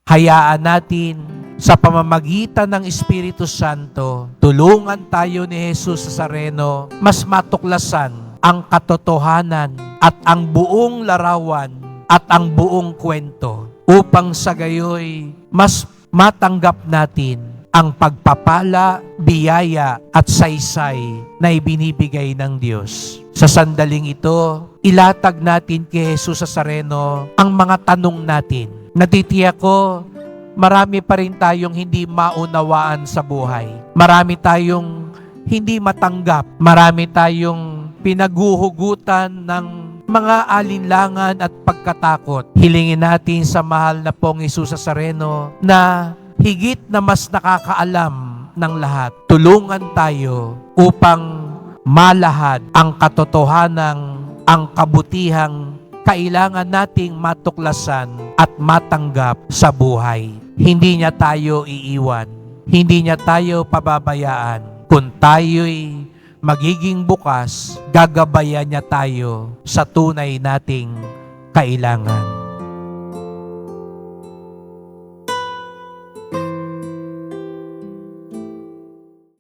Hayaan natin sa pamamagitan ng Espiritu Santo, tulungan tayo ni Jesus Nazareno mas matuklasan ang katotohanan at ang buong larawan at ang buong kwento upang sa gayoy mas matanggap natin ang pagpapala, biyaya at saysay na ibinibigay ng Diyos. Sa sandaling ito, ilatag natin kay Jesus Nazareno ang mga tanong natin. Natitiyak ko, marami pa rin tayong hindi maunawaan sa buhay. Marami tayong hindi matanggap. Marami tayong pinaguhugutan ng mga alinlangan at pagkatakot. Hilingin natin sa mahal na pong Jesus Nazareno na higit na mas nakakaalam ng lahat. Tulungan tayo upang malahad ang katotohanang, ang kabutihang kailangan nating matuklasan at matanggap sa buhay. Hindi niya tayo iiwan. Hindi niya tayo pababayaan. Kung tayo'y magiging bukas, gagabayan niya tayo sa tunay nating kailangan.